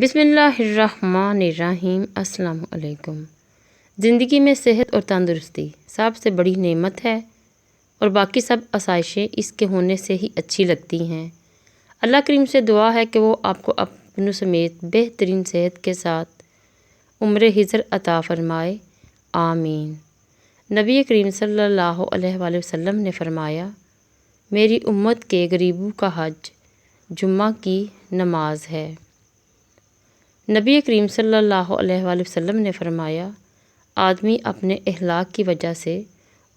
بسم اللہ الرحمن الرحیم۔ السلام علیکم۔ زندگی میں صحت اور تندرستی سب سے بڑی نعمت ہے اور باقی سب آسائشیں اس کے ہونے سے ہی اچھی لگتی ہیں۔ اللہ کریم سے دعا ہے کہ وہ آپ کو اپنوں سمیت بہترین صحت کے ساتھ عمر حضر عطا فرمائے، آمین۔ نبی کریم صلی اللہ علیہ وآلہ وسلم نے فرمایا، میری امت کے غریبوں کا حج جمعہ کی نماز ہے۔ نبی کریم صلی اللہ علیہ وآلہ وسلم نے فرمایا، آدمی اپنے اخلاق کی وجہ سے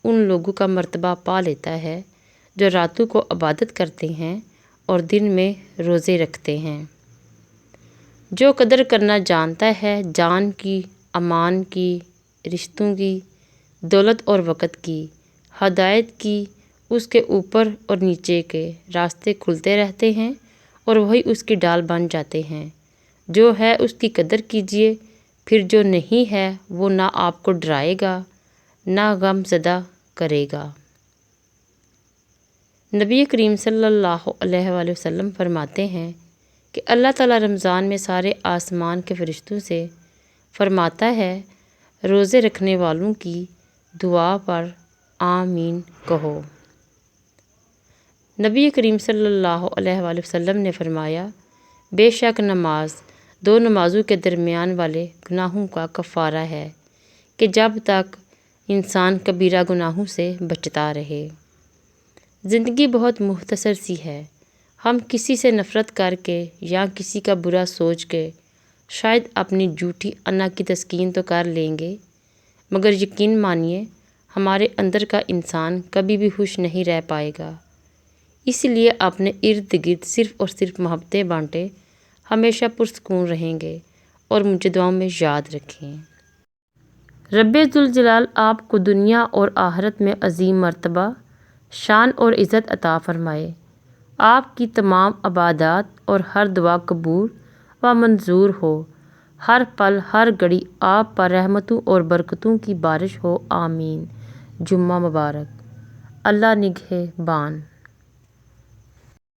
ان لوگوں کا مرتبہ پا لیتا ہے جو راتوں کو عبادت کرتے ہیں اور دن میں روزے رکھتے ہیں۔ جو قدر کرنا جانتا ہے جان کی، امان کی، رشتوں کی، دولت اور وقت کی، ہدایت کی، اس کے اوپر اور نیچے کے راستے کھلتے رہتے ہیں اور وہی اس کی ڈال بن جاتے ہیں۔ جو ہے اس کی قدر کیجیے، پھر جو نہیں ہے وہ نہ آپ کو ڈرائے گا نہ غم زدہ کرے گا۔ نبی کریم صلی اللہ علیہ وآلہ وسلم فرماتے ہیں کہ اللہ تعالیٰ رمضان میں سارے آسمان کے فرشتوں سے فرماتا ہے، روزے رکھنے والوں کی دعا پر آمین کہو۔ نبی کریم صلی اللہ علیہ وآلہ وسلم نے فرمایا، بے شک نماز دو نمازوں کے درمیان والے گناہوں کا کفارہ ہے کہ جب تک انسان کبیرہ گناہوں سے بچتا رہے۔ زندگی بہت مختصر سی ہے، ہم کسی سے نفرت کر کے یا کسی کا برا سوچ کے شاید اپنی جھوٹی انا کی تسکین تو کر لیں گے، مگر یقین مانیے ہمارے اندر کا انسان کبھی بھی خوش نہیں رہ پائے گا۔ اس لیے اپنے ارد گرد صرف اور صرف محبتیں بانٹیں، ہمیشہ پرسکون رہیں گے اور مجھے دعاؤں میں یاد رکھیں۔ رب ذوالجلال آپ کو دنیا اور آخرت میں عظیم مرتبہ، شان اور عزت عطا فرمائے۔ آپ کی تمام عبادات اور ہر دعا قبول و منظور ہو۔ ہر پل ہر گھڑی آپ پر رحمتوں اور برکتوں کی بارش ہو، آمین۔ جمعہ مبارک۔ اللہ نگہبان۔